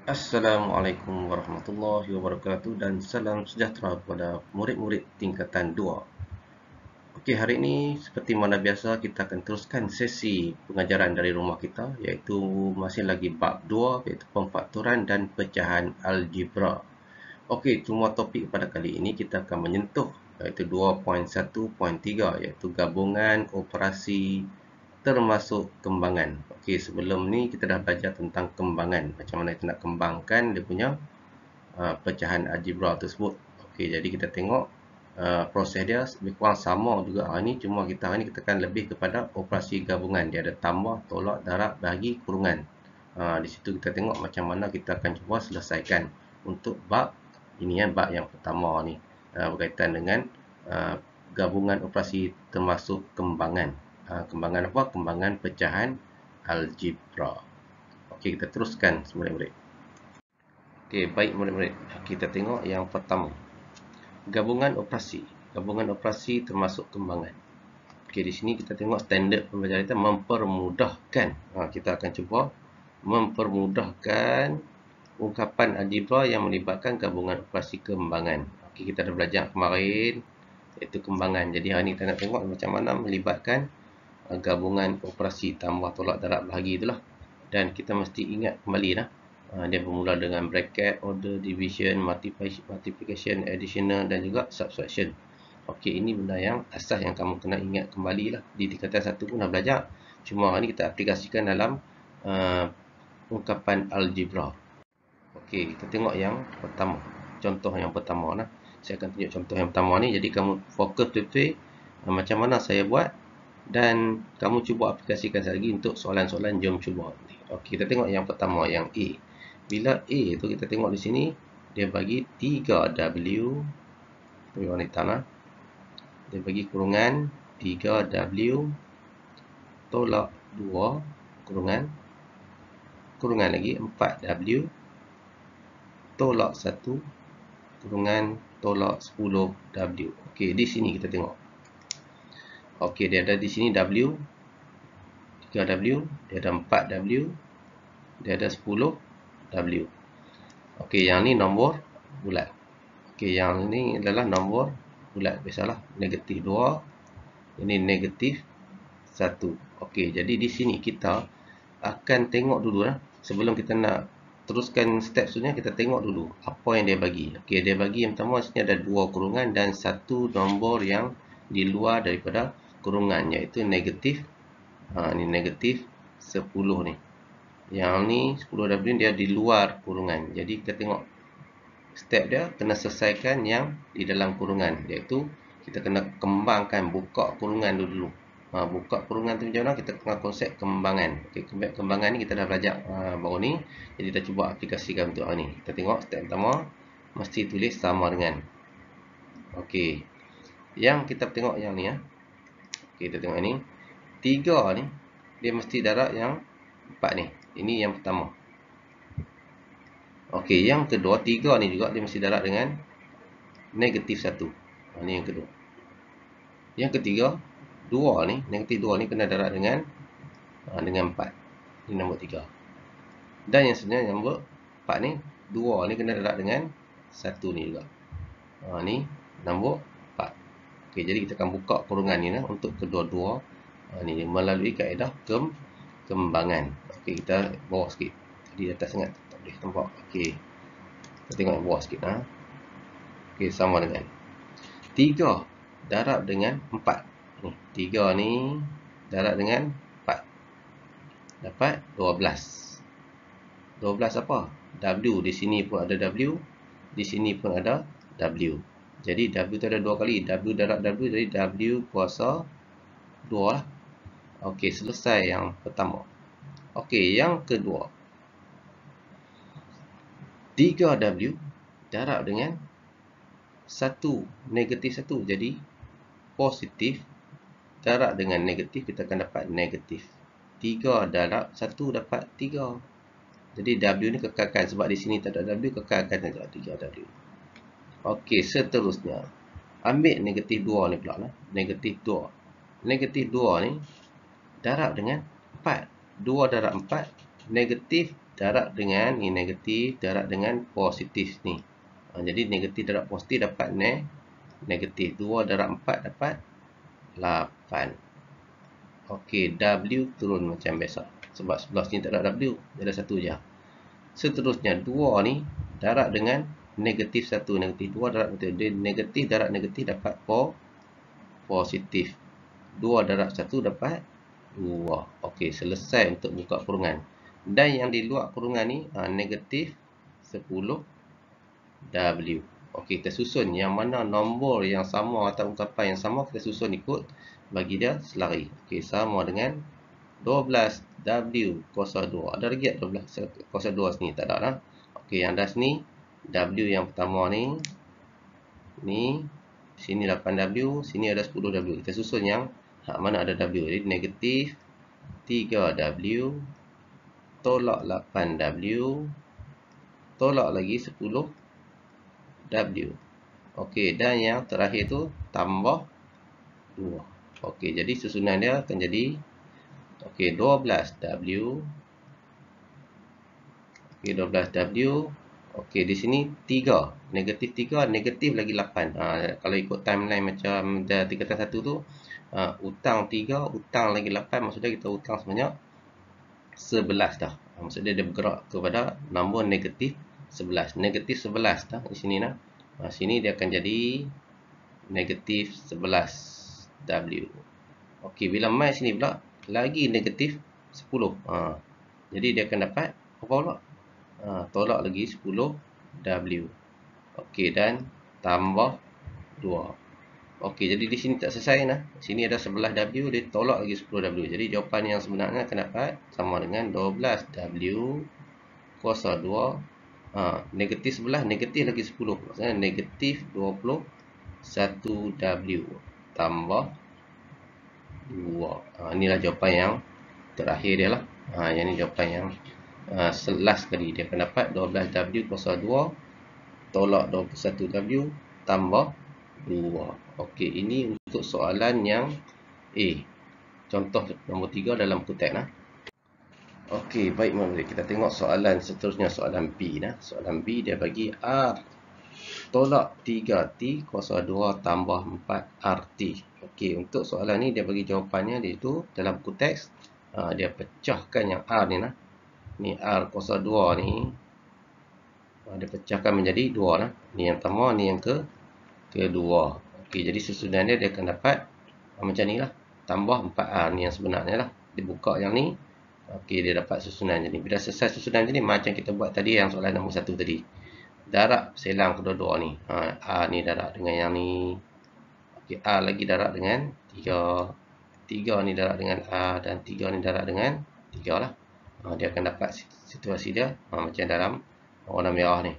Assalamualaikum warahmatullahi wabarakatuh dan salam sejahtera kepada murid-murid tingkatan 2. Okey, hari ini seperti mana biasa kita akan teruskan sesi pengajaran dari rumah kita iaitu masih lagi bab 2 iaitu pemfaktoran dan pecahan algebra. Okey, semua topik pada kali ini kita akan menyentuh iaitu 2.1.3 iaitu gabungan operasi termasuk kembangan. Okey, sebelum ni kita dah belajar tentang kembangan, macam mana kita nak kembangkan dia punya pecahan algebra tersebut. Okey, jadi kita tengok proses dia lebih kurang sama juga hari ni, cuma kita hari ni kita akan lebih kepada operasi gabungan. Dia ada tambah, tolak, darab, bahagi, kurungan. Di situ kita tengok macam mana kita akan cuba selesaikan untuk bab ini ya, bab yang pertama ni berkaitan dengan gabungan operasi termasuk kembangan. Kembangan apa? Kembangan pecahan algebra. Okey, kita teruskan murid-murid. Okey, baik murid-murid. Kita tengok yang pertama. Gabungan operasi. Gabungan operasi termasuk kembangan. Okey, di sini kita tengok standard pembelajaran kita mempermudahkan. Kita akan cuba mempermudahkan ungkapan algebra yang melibatkan gabungan operasi kembangan. Okey, kita dah belajar kemarin iaitu kembangan. Jadi hari ni kita nak tengok macam mana melibatkan gabungan operasi tambah, tolak, darab, bahagi itulah. Dan kita mesti ingat kembali dah. Dia bermula dengan bracket, order, division, multiplication, additional dan juga subtraction. Okey, ini benda yang asas yang kamu kena ingat kembali lah. Di tingkatan 1 pun dah belajar. Cuma hari ni kita aplikasikan dalam ungkapan algebra. Okey, kita tengok yang pertama. Contoh yang pertama lah. Saya akan tunjuk contoh yang pertama ni. Jadi kamu fokus betul-betul macam mana saya buat. Dan kamu cuba aplikasikan lagi untuk soalan-soalan. Jom cuba. Okey, kita tengok yang pertama, yang A. Bila A tu kita tengok di sini, dia bagi 3W. Ini warna hitam lah. Dia bagi kurungan 3W tolak 2 kurungan lagi 4W tolak 1 kurungan tolak 10W. Okey, di sini kita tengok. Okey, dia ada di sini W, 3W, dia ada 4W, dia ada 10W. Okey, yang ni nombor bulat. Okey, yang ni adalah nombor bulat. Biasalah, negatif 2, ini negatif 1. Okey, jadi di sini kita akan tengok dulu lah. Sebelum kita nak teruskan step seterusnya, kita tengok dulu apa yang dia bagi. Okey, dia bagi yang pertama sini ada 2 kurungan dan 1 nombor yang di luar daripada kurungan, iaitu negatif. Ni negatif 10 ni. Yang ni 10W dia di luar kurungan. Jadi kita tengok step dia kena selesaikan yang di dalam kurungan, iaitu kita kena kembangkan, buka kurungan dulu. Buka kurungan tu macam mana? Kita kenal konsep kembangan. Okey, kembangan ni kita dah belajar baru ni. Jadi kita cuba aplikasikan untuk hari ni. Kita tengok step pertama mesti tulis sama dengan. Okey. Yang kita tengok yang ni ya. Okey, kita tengok ini. 3 ni dia mesti darab yang 4 ni. Ini yang pertama. Okey, yang kedua 3 ni juga dia mesti darab dengan negatif 1. Ini yang kedua. Yang ketiga 2 ni, negatif 2 ni kena darab dengan 4. Ini nombor 3. Dan yang sebenarnya nombor 4 ni, 2 ni kena darab dengan 1 ni juga. Ni nombor 4. Okey, jadi kita akan buka kurungan ni lah untuk kedua-dua ni melalui kaedah kembangan. Okey, kita bawah sikit. Di atas sangat tak boleh nampak. Okey. Kita tengok yang bawah sikit Okey, sama dengan 3 darab dengan 4. Ni, 3 ni darab dengan 4. Dapat 12. 12 apa? W. Di sini pun ada W. Di sini pun ada W. Jadi W tu ada 2 kali. W darab W. Jadi W kuasa 2 lah. Okey, selesai yang pertama. Okey, yang kedua. 3W darab dengan 1 negatif 1. Jadi positif darab dengan negatif, kita akan dapat negatif. 3 darab 1 dapat 3. Jadi W ni kekalkan. Sebab di sini tak ada W, kekalkan saja 3W. Okey, seterusnya. Ambil negatif 2 ni pula lah. Negatif 2. Negatif 2 ni darab dengan 4. 2 darab 4, negatif darab dengan ni negatif, darab dengan positif ni. Jadi negatif darab positif dapat negatif. 2 darab 4 dapat 8. Okey, W turun macam biasa. Sebab sebelah sini tak ada W, dia ada 1 je. Seterusnya 2 ni darab dengan negatif 1, negatif 2 darab negatif. Dia negatif darab negatif dapat positif. 2 darab 1 dapat 2. Okey, selesai untuk buka kurungan. Dan yang di luar kurungan ni negatif 10 W. Okey, kita susun yang mana nombor yang sama atau ungkapan yang sama, kita susun ikut bagi dia selari. Okey, sama dengan 12 W kuasa 2. Ada lagi tak 12 kuasa 2 sini? Tak ada dah. Okey, yang dah sini W yang pertama ni sini 8W, sini ada 10W. Kita susun yang mana ada W. Jadi negatif 3W tolak 8W tolak lagi 10W. Okey, dan yang terakhir tu tambah 2. Okey, jadi susunan dia akan jadi 12W. Okey, 12W. Okey, di sini 3. Negatif 3, negatif lagi 8. Kalau ikut timeline macam tingkatan 1 tu, utang 3, utang lagi 8, maksudnya kita utang sebanyak 11 dah. Maksudnya dia bergerak kepada nombor negatif 11. Negatif 11 dah di sini dah. Sini dia akan jadi negatif 11W. Okey, bila mai sini pula lagi negatif 10. Jadi dia akan dapat apa pula? Tolak lagi 10W. Okey, dan tambah 2. Okey, jadi di sini tak selesai nah. Sini ada 11W, dia tolak lagi 10W. Jadi jawapan yang sebenarnya akan dapat sama dengan 12W kuasa 2. Negatif 11, negatif lagi 10. Maksudnya negatif 21W tambah 2. Inilah jawapan yang terakhir dia lah. Yang ni jawapan yang last kali. Dia akan dapat 12W kuasa 2 tolak 21W tambah 2. Okey, ini untuk soalan yang A. Contoh nombor 3 dalam buku teks. Okey, baik murid, kita tengok soalan seterusnya, soalan B. Soalan B dia bagi R tolak 3T kuasa 2 tambah 4RT. Okey, untuk soalan ni dia bagi jawapannya, iaitu dalam buku teks dia pecahkan yang R ni nah. Ni R kuasa 2 ni dia pecahkan menjadi 2 nah. Ni yang pertama, ni yang kedua. Okey, jadi susunan dia akan dapat macam ni lah. Tambah 4R ni yang sebenarnya lah. Dibuka yang ni. Okey, dia dapat susunan jadi. Bila selesai susunan jadi, macam kita buat tadi yang soalan nombor 1 tadi. Darab selang kedua-dua ni. R ni darab dengan yang ni. Okey, R lagi darab dengan 3. 3 ni darab dengan R dan 3 ni darab dengan 3 lah. Dia akan dapat situasi dia macam dalam warna merah ni.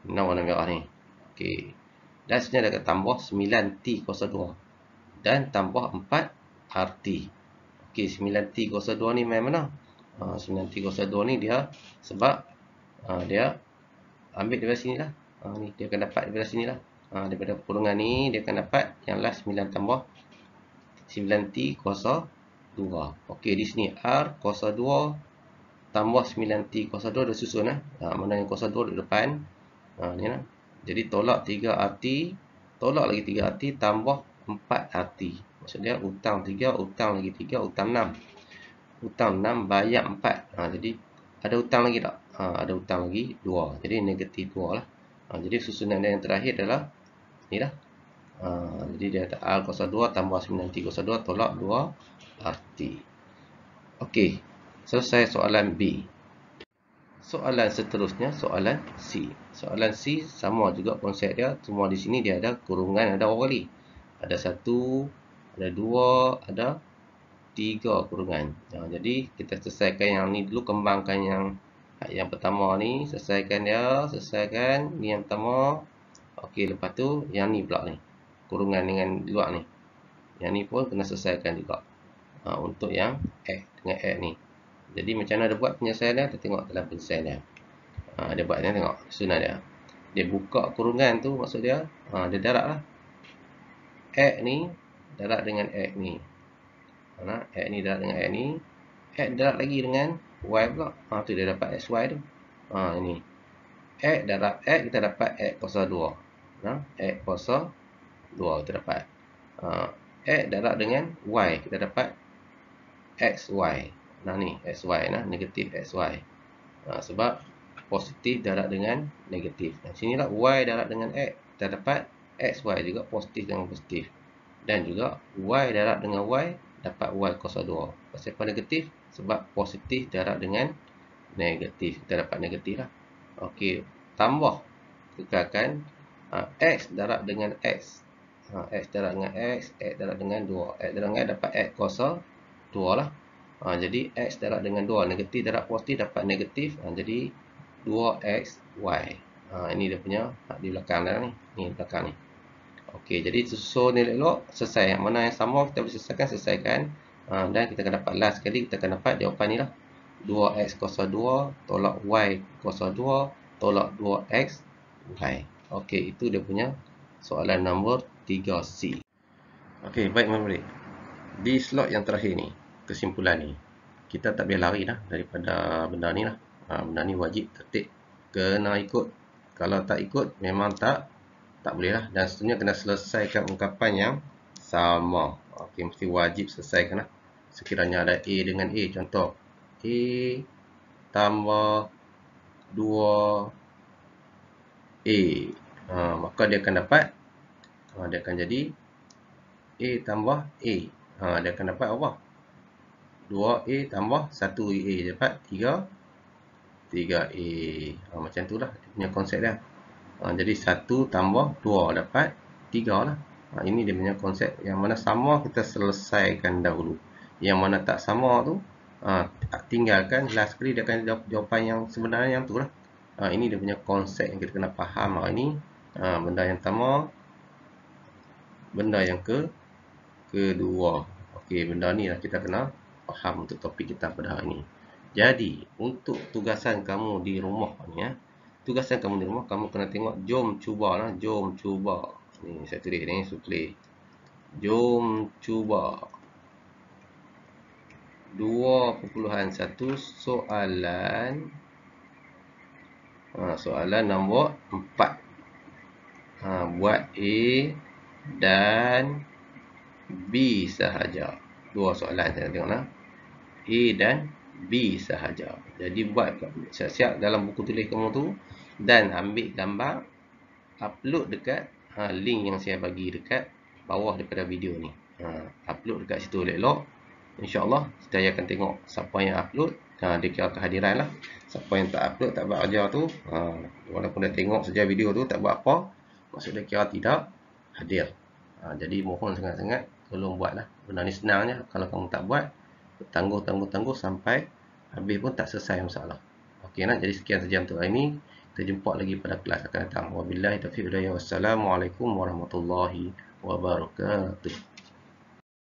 Warna merah ni. Okey. Dan sebenarnya dia akan tambah 9T kuasa 2 dan tambah 4RT. Okey, 9T kuasa 2 ni main mana? 9T kuasa 2 ni dia sebab dia ambil daripada sini lah. Ni dia akan dapat daripada sini lah. Daripada kurungan ni dia akan dapat yang last 9 tambah 9T kuasa 2. Okey, di sini R kuasa 2 tambah 9T kuasa 2 dah susun lah. Mana yang kuasa 2 di depan. Ni lah. Jadi tolak 3RT, tolak lagi 3RT tambah 4RT. Maksudnya utang 3, utang lagi 3, utang 6. Utang 6 bayar 4. Jadi ada utang lagi tak? Ada utang lagi 2. Jadi negatif 2 lah. Jadi susunan dia yang terakhir adalah ni lah. Jadi dia kata R kuasa 2 tambah 9T kuasa 2 tolak 2RT. Okey, selesai soalan B. Soalan seterusnya, soalan C. Soalan C sama juga konsep dia. Cuma di sini dia ada kurungan, ada berapa kali? Ada 1, ada 2, ada 3 kurungan. Jadi kita selesaikan yang ni dulu, kembangkan yang pertama ni, selesaikan dia, selesaikan ni yang pertama. Okey, lepas tu yang ni pula ni. Kurungan dengan luar ni. Yang ni pun kena selesaikan juga. Untuk yang X dengan X ni. Jadi macam mana dia buat penyelesaian dia? Kita tengok dalam penyelesaian dia. Dia buat ni, tengok susunan dia. Dia buka kurungan tu, maksud dia dia darab lah. X ni darab dengan X ni. X ni darab dengan X ni. X darab lagi dengan Y pula. Tu dia dapat XY tu. Ini X darab X kita dapat X kuasa 2. X kuasa 2 kita dapat. X darab dengan Y kita dapat XY. Ni XY negatif XY. Sebab positif darab dengan negatif. Sinilah Y darab dengan X kita dapat XY juga positif dengan positif. Dan juga Y darab dengan Y dapat Y kuasa 2. Kenapa negatif? Sebab positif darab dengan negatif. Kita dapat negatif lah. Okey, tambah kekalkan X darab dengan X. X darab dengan X darab dengan 2. X darab dengan X dapat X kuasa 2 lah. Jadi X darab dengan 2. Negatif darab positif dapat negatif. Jadi 2XY. Ini dia punya di belakang dah ni. Ni belakang ni. Okey, jadi susun ni elok. Selesai. Yang mana yang sama kita boleh selesaikan. Dan kita akan dapat last sekali. Kita akan dapat jawapan ni lah. 2X kuasa 2 tolak Y kuasa 2 tolak 2XY. Okey, itu dia punya soalan nombor 3C. Okey, baik murid. Di slot yang terakhir ni, kesimpulan ni, kita tak boleh lari dah daripada benda ni lah. Benda ni wajib tertib, kena ikut. Kalau tak ikut, memang tak boleh lah. Dan seterusnya kena selesaikan ungkapan yang sama. Okey, mesti wajib selesaikan lah. Sekiranya ada A dengan A, contoh A tambah 2A, maka dia akan dapat, dia akan jadi A tambah A. Dia akan dapat apa? 2A tambah 1A dapat 3A. Macam tu lah dia punya konsep dia. Jadi 1 tambah 2 dapat 3 lah. Ini dia punya konsep. Yang mana sama kita selesaikan dahulu. Yang mana tak sama tu tinggalkan, last sekali dia akan jawapan yang sebenarnya yang tu lah. Ini dia punya konsep yang kita kena faham hari ni. Benda yang pertama, benda yang kedua. Okey, benda ni lah kita kena faham untuk topik kita pada hari ni. Jadi, untuk tugasan kamu di rumah ni tugasan kamu di rumah, kamu kena tengok, jom cuba lah, jom cuba. Ni saya tulis ni, suplai. Jom cuba 2.1 soalan soalan nombor 4. Buat A dan B sahaja. Dua soalan saya tengok lah. A dan B sahaja. Jadi buat siap-siap dalam buku tulis kamu tu dan ambil gambar, upload dekat link yang saya bagi dekat bawah daripada video ni. Upload dekat situ elok. InsyaAllah saya akan tengok siapa yang upload. Dia kira kehadiran lah. Siapa yang tak upload, tak buat ajar tu, walaupun dia tengok saja video tu tak buat apa, maksud dia kira tidak hadir. Jadi mohon sangat-sangat tolong buatlah. Benda ni senangnya. Kalau kamu tak buat, tangguh sampai habis pun tak selesai masalah. Okey nah, jadi sekian saja untuk hari ini. Kita jumpa lagi pada kelas akan datang. Wabillahi taufiq wal hidayah. Wassalamualaikum warahmatullahi wabarakatuh.